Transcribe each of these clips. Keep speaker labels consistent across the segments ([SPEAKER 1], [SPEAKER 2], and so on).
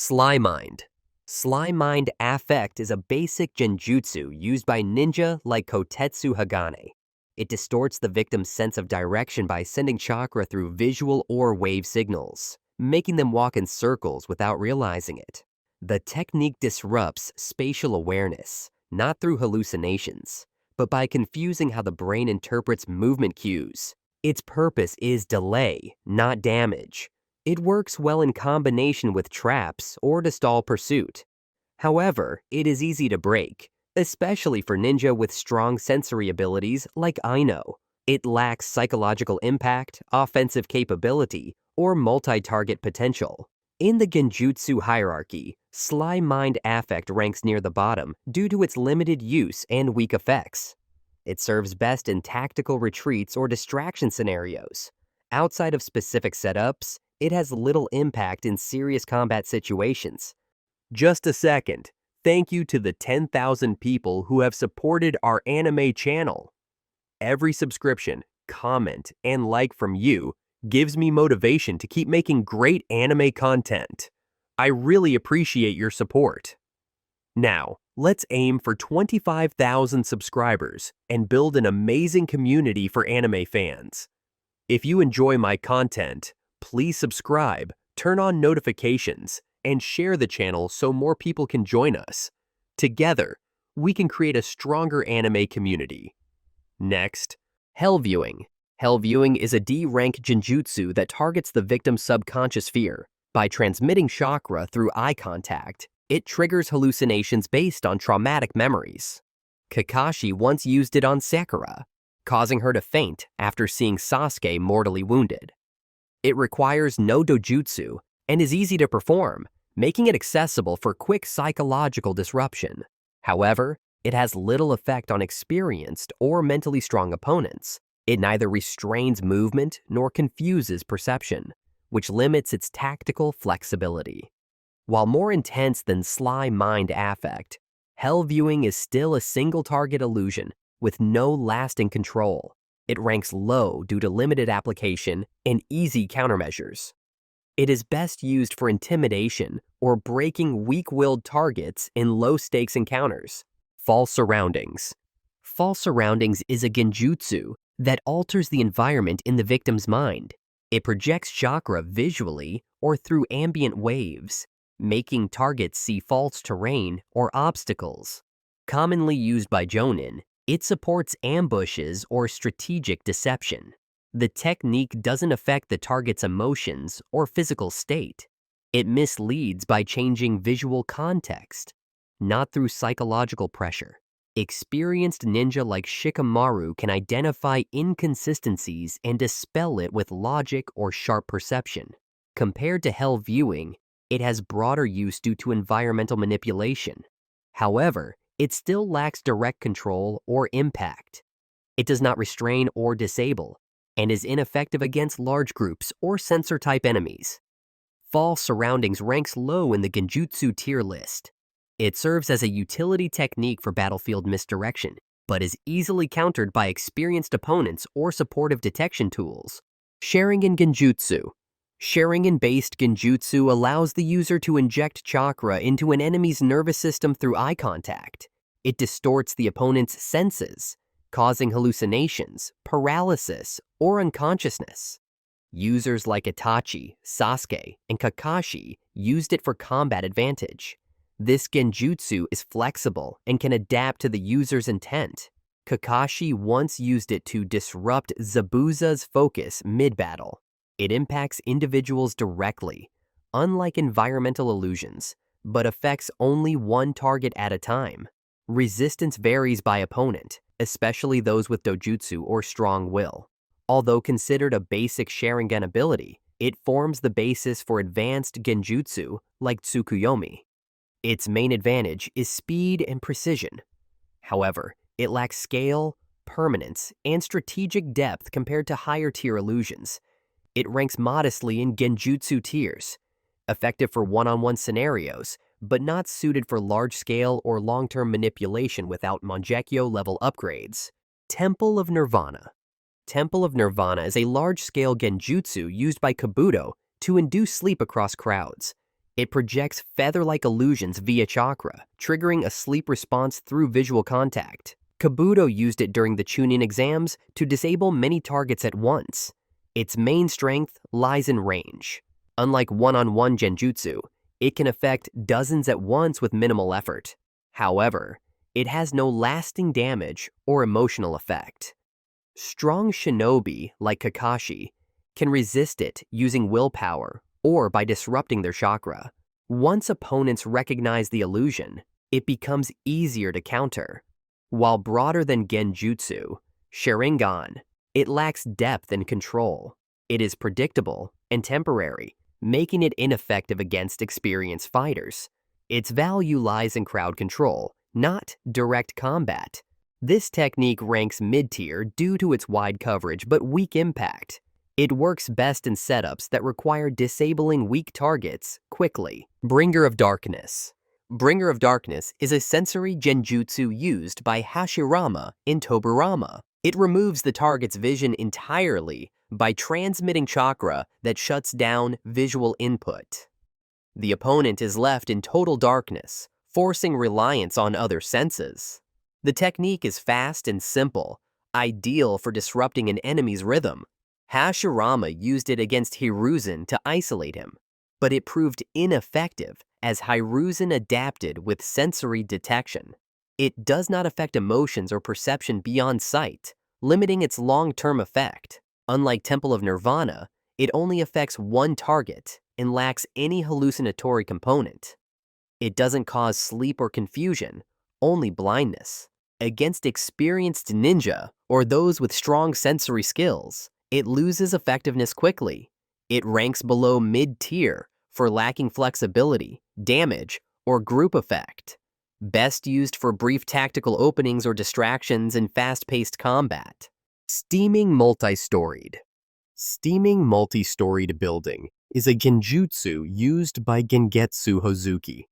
[SPEAKER 1] Sly Mind. Sly Mind Affect is a basic genjutsu used by ninja like Kotetsu Hagane. It distorts the victim's sense of direction by sending chakra through visual or wave signals, making them walk in circles without realizing it. The technique disrupts spatial awareness, not through hallucinations, but by confusing how the brain interprets movement cues. Its purpose is delay, not damage. It works well in combination with traps or to stall pursuit. However, it is easy to break, especially for ninja with strong sensory abilities like Aino. It lacks psychological impact, offensive capability, or multi-target potential. In the Genjutsu hierarchy, Sly Mind Affect ranks near the bottom due to its limited use and weak effects. It serves best in tactical retreats or distraction scenarios. Outside of specific setups, it has little impact in serious combat situations. Just a second. Thank you to the 10,000 people who have supported our anime channel. Every subscription, comment, and like from you gives me motivation to keep making great anime content. I really appreciate your support. Now, let's aim for 25,000 subscribers and build an amazing community for anime fans. If you enjoy my content, please subscribe, turn on notifications, and share the channel so more people can join us. Together, we can create a stronger anime community. Next, Hell Viewing. Hell Viewing is a D-rank genjutsu that targets the victim's subconscious fear. By transmitting chakra through eye contact, it triggers hallucinations based on traumatic memories. Kakashi once used it on Sakura, causing her to faint after seeing Sasuke mortally wounded. It requires no dojutsu and is easy to perform, making it accessible for quick psychological disruption. However, it has little effect on experienced or mentally strong opponents. It neither restrains movement nor confuses perception, which limits its tactical flexibility. While more intense than Sly Mind Affect, Hell Viewing is still a single-target illusion with no lasting control. It ranks low due to limited application and easy countermeasures. It is best used for intimidation or breaking weak-willed targets in low-stakes encounters. False Surroundings. False Surroundings is a genjutsu that alters the environment in the victim's mind. It projects chakra visually or through ambient waves, making targets see false terrain or obstacles. Commonly used by jonin, it supports ambushes or strategic deception. The technique doesn't affect the target's emotions or physical state. It misleads by changing visual context, not through psychological pressure. Experienced ninja like Shikamaru can identify inconsistencies and dispel it with logic or sharp perception. Compared to Hell Viewing, it has broader use due to environmental manipulation. However, it still lacks direct control or impact. It does not restrain or disable, and is ineffective against large groups or sensor-type enemies. False Surroundings ranks low in the Genjutsu tier list. It serves as a utility technique for battlefield misdirection, but is easily countered by experienced opponents or supportive detection tools. Sharingan Genjutsu. Sharingan-based genjutsu allows the user to inject chakra into an enemy's nervous system through eye contact. It distorts the opponent's senses, causing hallucinations, paralysis, or unconsciousness. Users like Itachi, Sasuke, and Kakashi used it for combat advantage. This genjutsu is flexible and can adapt to the user's intent. Kakashi once used it to disrupt Zabuza's focus mid-battle. It impacts individuals directly, unlike environmental illusions, but affects only one target at a time. Resistance varies by opponent, especially those with dojutsu or strong will. Although considered a basic Sharingan ability, it forms the basis for advanced genjutsu like Sukuyomi. Its main advantage is speed and precision. However, it lacks scale, permanence, and strategic depth compared to higher-tier illusions. It ranks modestly in genjutsu tiers, effective for one-on-one scenarios, but not suited for large-scale or long-term manipulation without Mangekyo-level upgrades. Temple of Nirvana. Temple of Nirvana is a large-scale genjutsu used by Kabuto to induce sleep across crowds. It projects feather-like illusions via chakra, triggering a sleep response through visual contact. Kabuto used it during the Chunin exams to disable many targets at once. Its main strength lies in range. Unlike one-on-one Genjutsu, it can affect dozens at once with minimal effort. However, it has no lasting damage or emotional effect. Strong shinobi, like Kakashi, can resist it using willpower or by disrupting their chakra. Once opponents recognize the illusion, it becomes easier to counter. While broader than Genjutsu, Sharingan, it lacks depth and control. It is predictable and temporary, making it ineffective against experienced fighters. Its value lies in crowd control, not direct combat. This technique ranks mid-tier due to its wide coverage but weak impact. It works best in setups that require disabling weak targets quickly. Bringer of Darkness. Bringer of Darkness is a sensory genjutsu used by Hashirama in Toburama. It removes the target's vision entirely by transmitting chakra that shuts down visual input. The opponent is left in total darkness, forcing reliance on other senses. The technique is fast and simple, ideal for disrupting an enemy's rhythm. Hashirama used it against Hiruzen to isolate him, but it proved ineffective as Hiruzen adapted with sensory detection. It does not affect emotions or perception beyond sight, limiting its long-term effect. Unlike Temple of Nirvana, it only affects one target and lacks any hallucinatory component. It doesn't cause sleep or confusion, only blindness. Against experienced ninja or those with strong sensory skills, it loses effectiveness quickly. It ranks below mid-tier for lacking flexibility, damage, or group effect. Best used for brief tactical openings or distractions in fast-paced combat. Steaming Multistoried. Steaming Multistoried building is a genjutsu used by Gengetsu Hozuki.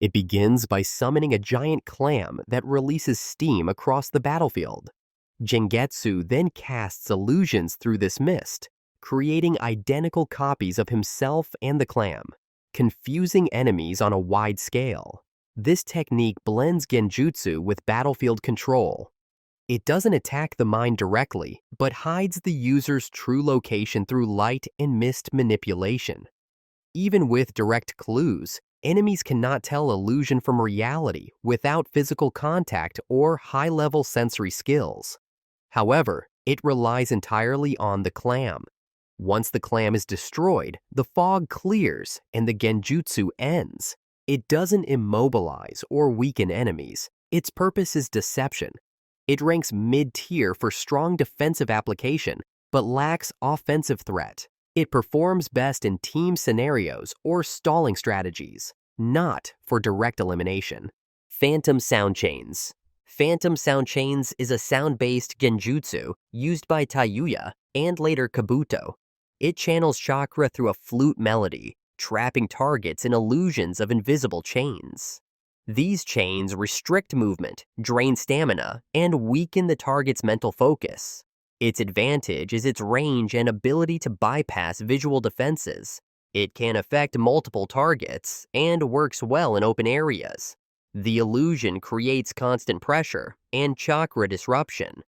[SPEAKER 1] It begins by summoning a giant clam that releases steam across the battlefield. Gengetsu then casts illusions through this mist, creating identical copies of himself and the clam, confusing enemies on a wide scale. This technique blends genjutsu with battlefield control. It doesn't attack the mind directly, but hides the user's true location through light and mist manipulation. Even with direct clues, enemies cannot tell illusion from reality without physical contact or high-level sensory skills. However, it relies entirely on the clam. Once the clam is destroyed, the fog clears and the genjutsu ends. It doesn't immobilize or weaken enemies. Its purpose is deception. It ranks mid-tier for strong defensive application, but lacks offensive threat. It performs best in team scenarios or stalling strategies, not for direct elimination. Phantom Sound Chains. Phantom Sound Chains is a sound-based genjutsu used by Tayuya and later Kabuto. It channels chakra through a flute melody, trapping targets in illusions of invisible chains. These chains restrict movement, drain stamina, and weaken the target's mental focus. Its advantage is its range and ability to bypass visual defenses. It can affect multiple targets and works well in open areas. The illusion creates constant pressure and chakra disruption.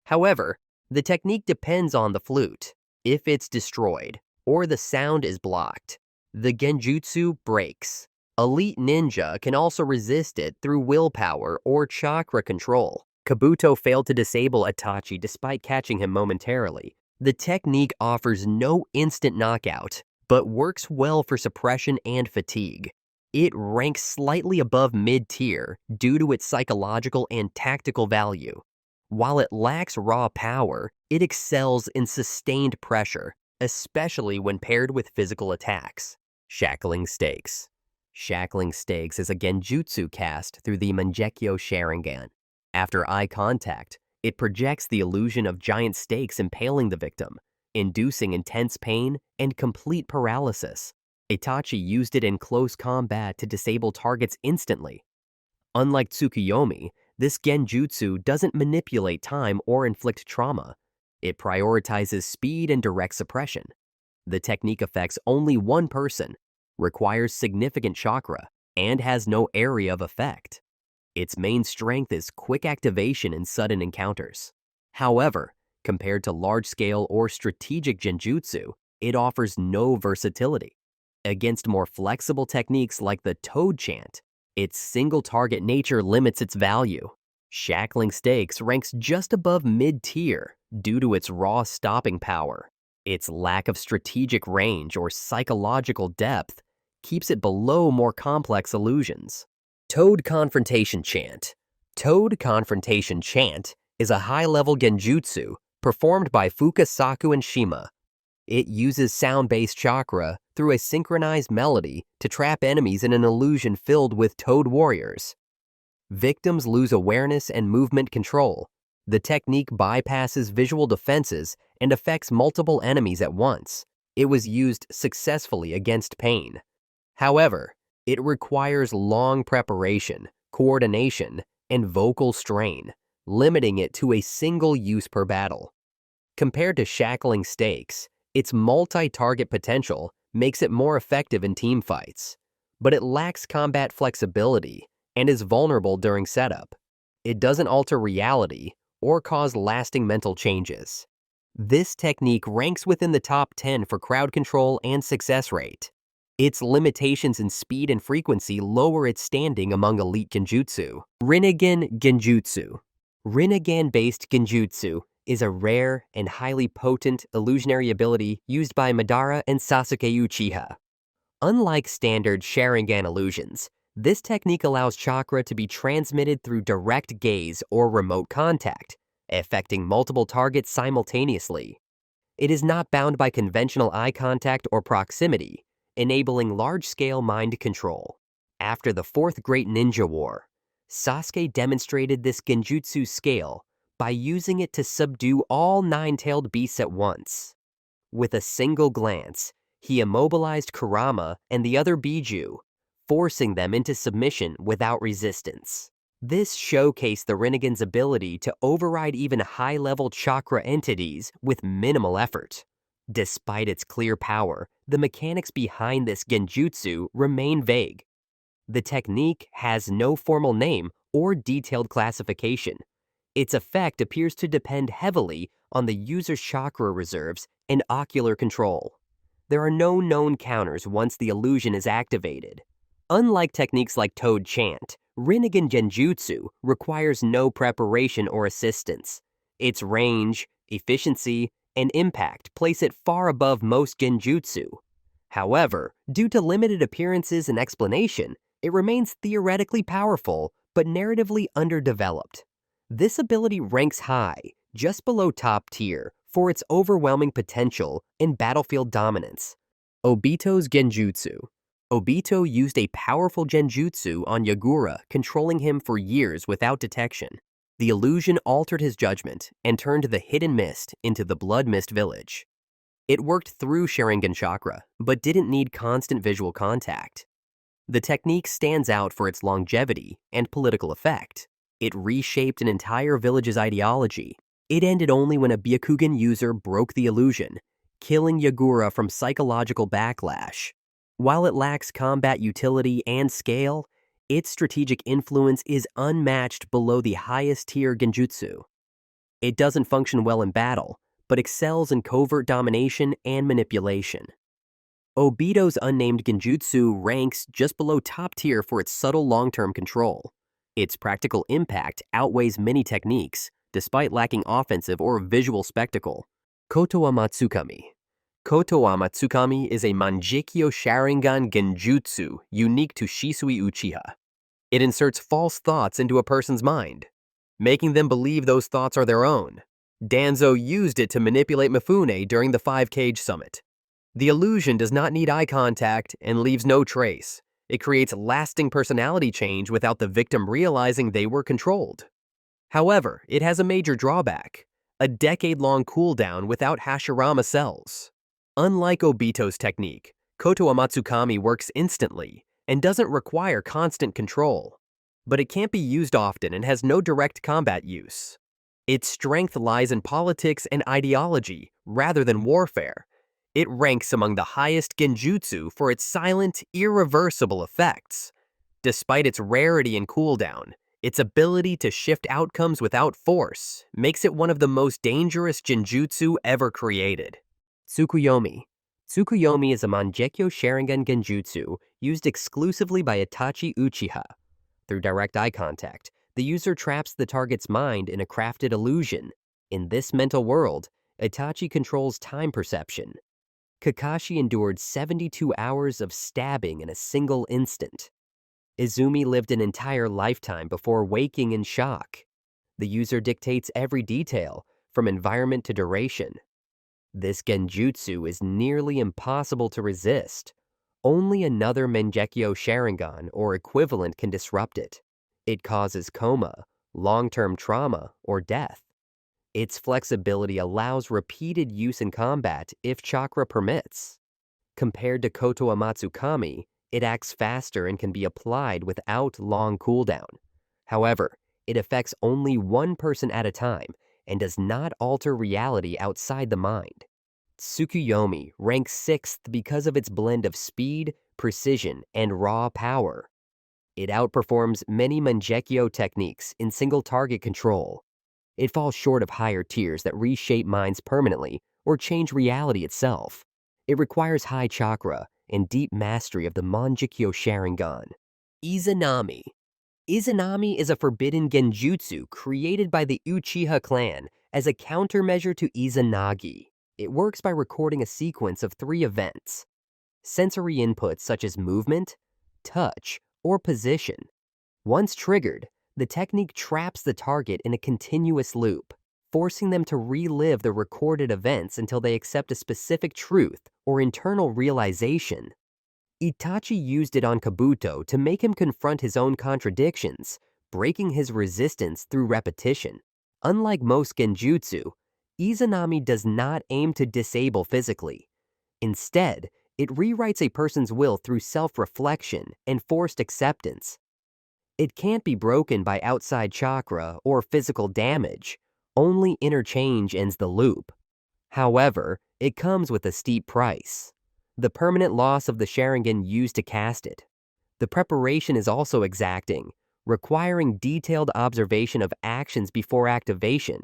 [SPEAKER 1] However, the technique depends on the flute. If it's destroyed or the sound is blocked, the genjutsu breaks. Elite ninja can also resist it through willpower or chakra control. Kabuto failed to disable Itachi despite catching him momentarily. The technique offers no instant knockout, but works well for suppression and fatigue. It ranks slightly above mid-tier due to its psychological and tactical value. While it lacks raw power, it excels in sustained pressure, especially when paired with physical attacks. Shackling Stakes. Shackling Stakes is a genjutsu cast through the Mangekyo Sharingan. After eye contact, it projects the illusion of giant stakes impaling the victim, inducing intense pain and complete paralysis. Itachi used it in close combat to disable targets instantly. Unlike Sukuyomi, this genjutsu doesn't manipulate time or inflict trauma. It prioritizes speed and direct suppression. The technique affects only one person, requires significant chakra, and has no area of effect. Its main strength is quick activation in sudden encounters. However, compared to large-scale or strategic genjutsu, it offers no versatility. Against more flexible techniques like the Toad Chant, its single-target nature limits its value. Shackling Stakes ranks just above mid-tier due to its raw stopping power. Its lack of strategic range or psychological depth keeps it below more complex illusions. Toad Confrontation Chant. Toad Confrontation Chant is a high-level genjutsu performed by Fukasaku and Shima. It uses sound-based chakra through a synchronized melody to trap enemies in an illusion filled with toad warriors. Victims lose awareness and movement control. The technique bypasses visual defenses and affects multiple enemies at once. It was used successfully against pain. However, it requires long preparation, coordination, and vocal strain, limiting it to a single use per battle. Compared to Shackling Stakes, its multi-target potential makes it more effective in team fights, but it lacks combat flexibility and is vulnerable during setup. It doesn't alter reality or cause lasting mental changes. This technique ranks within the top 10 for crowd control and success rate. Its limitations in speed and frequency lower its standing among elite genjutsu. Renegan Genjutsu. Renegan-based genjutsu is a rare and highly potent illusionary ability used by Madara and Sasuke Uchiha. Unlike standard Sharingan illusions, this technique allows chakra to be transmitted through direct gaze or remote contact, affecting multiple targets simultaneously. It is not bound by conventional eye contact or proximity, enabling large-scale mind control. After the Fourth Great Ninja War, Sasuke demonstrated this genjutsu scale by using it to subdue all nine-tailed beasts at once. With a single glance, he immobilized Kurama and the other Biju, forcing them into submission without resistance. This showcased the Renegan's ability to override even high-level chakra entities with minimal effort. Despite its clear power, the mechanics behind this genjutsu remain vague. The technique has no formal name or detailed classification. Its effect appears to depend heavily on the user's chakra reserves and ocular control. There are no known counters once the illusion is activated. Unlike techniques like Toad Chant, Renegan Genjutsu requires no preparation or assistance. Its range, efficiency, and impact place it far above most genjutsu. However, due to limited appearances and explanation, it remains theoretically powerful but narratively underdeveloped. This ability ranks high, just below top tier, for its overwhelming potential and battlefield dominance. Obito's Genjutsu. Obito used a powerful genjutsu on Yagura, controlling him for years without detection. The illusion altered his judgment and turned the hidden mist into the blood mist village. It worked through Sharingan chakra, but didn't need constant visual contact. The technique stands out for its longevity and political effect. It reshaped an entire village's ideology. It ended only when a Byakugan user broke the illusion, killing Yagura from psychological backlash. While it lacks combat utility and scale, its strategic influence is unmatched below the highest tier genjutsu. It doesn't function well in battle, but excels in covert domination and manipulation. Obito's unnamed genjutsu ranks just below top tier for its subtle long-term control. Its practical impact outweighs many techniques, despite lacking offensive or visual spectacle. Kotoatsukami. Kotoatsukami is a Manjikyo Sharingan genjutsu unique to Shisui Uchiha. It inserts false thoughts into a person's mind, making them believe those thoughts are their own. Danzo used it to manipulate Mifune during the 5-Cage Summit. The illusion does not need eye contact and leaves no trace. It creates lasting personality change without the victim realizing they were controlled. However, it has a major drawback: a decade-long cooldown without Hashirama cells. Unlike Obito's technique, Kotoatsukami works instantly and doesn't require constant control. But it can't be used often and has no direct combat use. Its strength lies in politics and ideology rather than warfare. It ranks among the highest genjutsu for its silent, irreversible effects. Despite its rarity and cooldown, its ability to shift outcomes without force makes it one of the most dangerous genjutsu ever created. Sukuyomi. Sukuyomi is a Mangekyo Sharingan genjutsu used exclusively by Itachi Uchiha. Through direct eye contact, the user traps the target's mind in a crafted illusion. In this mental world, Itachi controls time perception. Kakashi endured 72 hours of stabbing in a single instant. Izumi lived an entire lifetime before waking in shock. The user dictates every detail, from environment to duration. This genjutsu is nearly impossible to resist. Only another Mangekyo Sharingan or equivalent can disrupt it. It causes coma, long-term trauma, or death. Its flexibility allows repeated use in combat if chakra permits. Compared to Kotoatsukami, it acts faster and can be applied without long cooldown. However, it affects only one person at a time and does not alter reality outside the mind. Sukuyomi ranks 6th because of its blend of speed, precision, and raw power. It outperforms many Mangekyo techniques in single target control. It falls short of higher tiers that reshape minds permanently or change reality itself. It requires high chakra and deep mastery of the Mangekyo Sharingan. Izanami. Izanami is a forbidden genjutsu created by the Uchiha clan as a countermeasure to Izanagi. It works by recording a sequence of 3 events. Sensory inputs such as movement, touch, or position. Once triggered, the technique traps the target in a continuous loop, forcing them to relive the recorded events until they accept a specific truth or internal realization. Itachi used it on Kabuto to make him confront his own contradictions, breaking his resistance through repetition. Unlike most genjutsu, Izanami does not aim to disable physically. Instead, it rewrites a person's will through self-reflection and forced acceptance. It can't be broken by outside chakra or physical damage. Only interchange ends the loop. However, it comes with a steep price: the permanent loss of the Sharingan used to cast it. The preparation is also exacting, requiring detailed observation of actions before activation.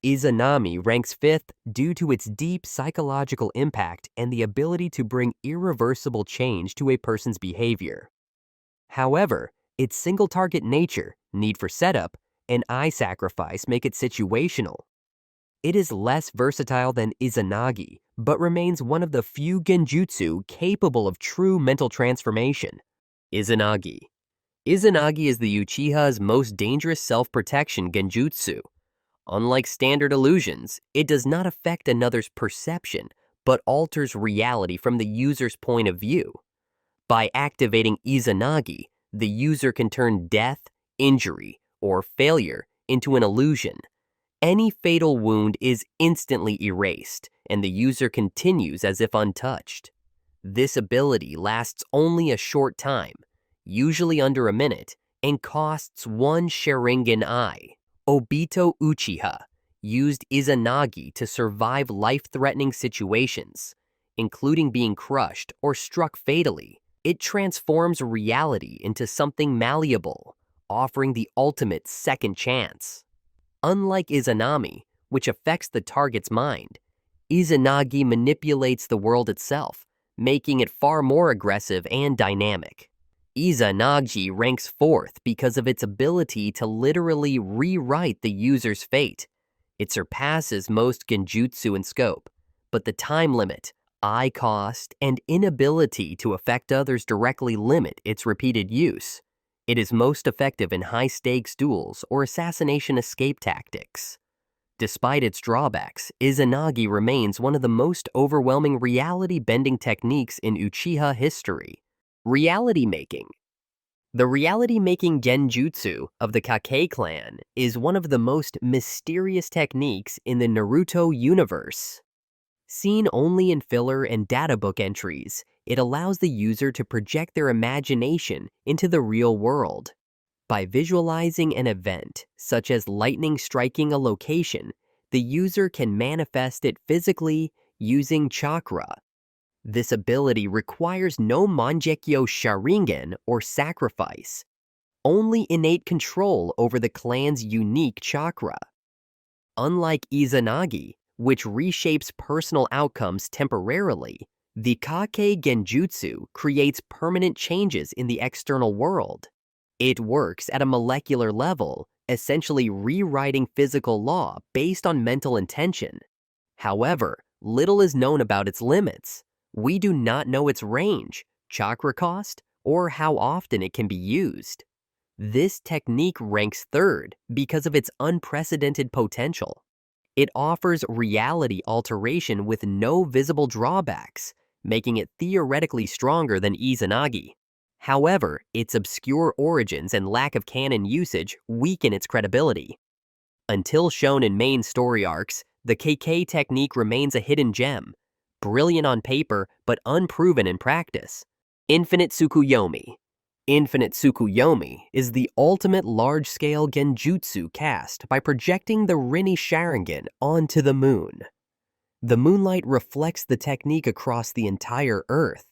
[SPEAKER 1] Izanami ranks 5th due to its deep psychological impact and the ability to bring irreversible change to a person's behavior. However, its single-target nature, need for setup, and eye sacrifice make it situational. It is less versatile than Izanagi, but remains one of the few genjutsu capable of true mental transformation. Izanagi. Izanagi is the Uchiha's most dangerous self-protection genjutsu. Unlike standard illusions, it does not affect another's perception, but alters reality from the user's point of view. By activating Izanagi, the user can turn death, injury, or failure into an illusion. Any fatal wound is instantly erased, and the user continues as if untouched. This ability lasts only a short time, usually under a minute, and costs 1 Sharingan eye. Obito Uchiha used Izanagi to survive life-threatening situations, including being crushed or struck fatally. It transforms reality into something malleable, offering the ultimate second chance. Unlike Izanami, which affects the target's mind, Izanagi manipulates the world itself, making it far more aggressive and dynamic. Izanagi ranks 4th because of its ability to literally rewrite the user's fate. It surpasses most genjutsu in scope, but the time limit, eye cost, and inability to affect others directly limit its repeated use. It is most effective in high-stakes duels or assassination escape tactics. Despite its drawbacks, Izanagi remains one of the most overwhelming reality-bending techniques in Uchiha history. Reality making. The reality-making genjutsu of the Kake clan is one of the most mysterious techniques in the Naruto universe. Seen only in filler and databook entries, it allows the user to project their imagination into the real world. By visualizing an event, such as lightning striking a location, the user can manifest it physically using chakra, This ability requires no Mangekyo Sharingan or sacrifice, only innate control over the clan's unique chakra. Unlike Izanagi, which reshapes personal outcomes temporarily, the Kake Genjutsu creates permanent changes in the external world. It works at a molecular level, essentially rewriting physical law based on mental intention. However, little is known about its limits. We do not know its range, chakra cost, or how often it can be used. This technique ranks third because of its unprecedented potential. It offers reality alteration with no visible drawbacks, making it theoretically stronger than Izanagi. However, its obscure origins and lack of canon usage weaken its credibility. Until shown in main story arcs, the Kake technique remains a hidden gem, brilliant on paper but unproven in practice. Infinite Sukuyomi. Infinite Sukuyomi is the ultimate large-scale genjutsu cast by projecting the Rinne Sharingan onto the moon. The moonlight reflects the technique across the entire Earth,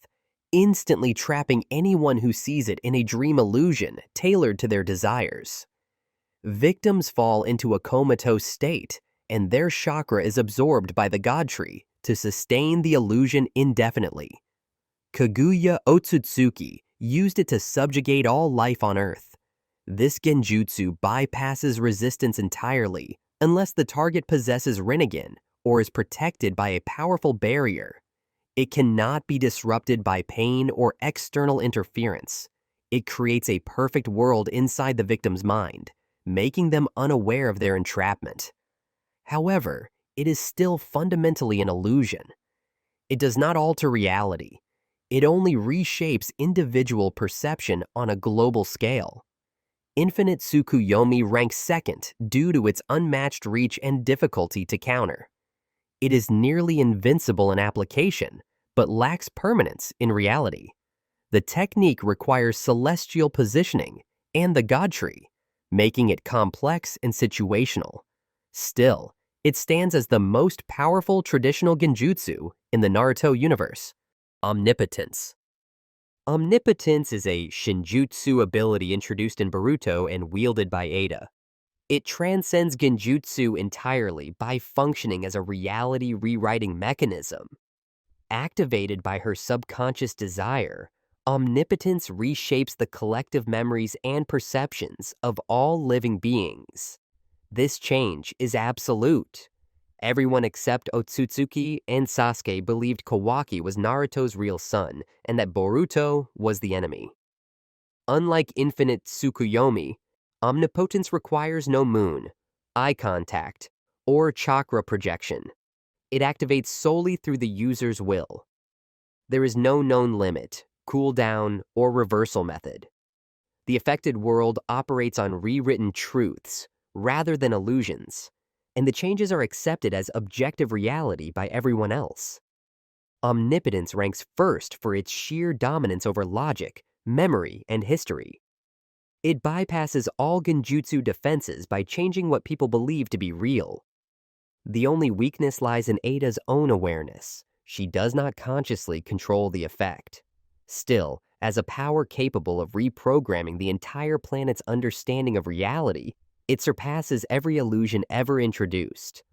[SPEAKER 1] instantly trapping anyone who sees it in a dream illusion tailored to their desires. Victims fall into a comatose state, and their chakra is absorbed by the god tree to sustain the illusion indefinitely. Kaguya Otsutsuki used it to subjugate all life on Earth. This genjutsu bypasses resistance entirely unless the target possesses Renegan or is protected by a powerful barrier. It cannot be disrupted by pain or external interference. It creates a perfect world inside the victim's mind, making them unaware of their entrapment. However, it is still fundamentally an illusion. It does not alter reality. It only reshapes individual perception on a global scale. Infinite Sukuyomi ranks second due to its unmatched reach and difficulty to counter. It is nearly invincible in application, but lacks permanence in reality. The technique requires celestial positioning and the god tree, making it complex and situational. Still, it stands as the most powerful traditional genjutsu in the Naruto universe. Omnipotence. Omnipotence is a shinjutsu ability introduced in Boruto and wielded by Ada. It transcends genjutsu entirely by functioning as a reality rewriting mechanism. Activated by her subconscious desire, omnipotence reshapes the collective memories and perceptions of all living beings. This change is absolute. Everyone except Otsutsuki and Sasuke believed Kawaki was Naruto's real son and that Boruto was the enemy. Unlike Infinite Sukuyomi, Omnipotence requires no moon, eye contact, or chakra projection. It activates solely through the user's will. There is no known limit, cooldown, or reversal method. The affected world operates on rewritten truths rather than illusions, and the changes are accepted as objective reality by everyone else. Omnipotence ranks first for its sheer dominance over logic, memory, and history. It bypasses all genjutsu defenses by changing what people believe to be real. The only weakness lies in Ada's own awareness. She does not consciously control the effect. Still, as a power capable of reprogramming the entire planet's understanding of reality, it surpasses every illusion ever introduced.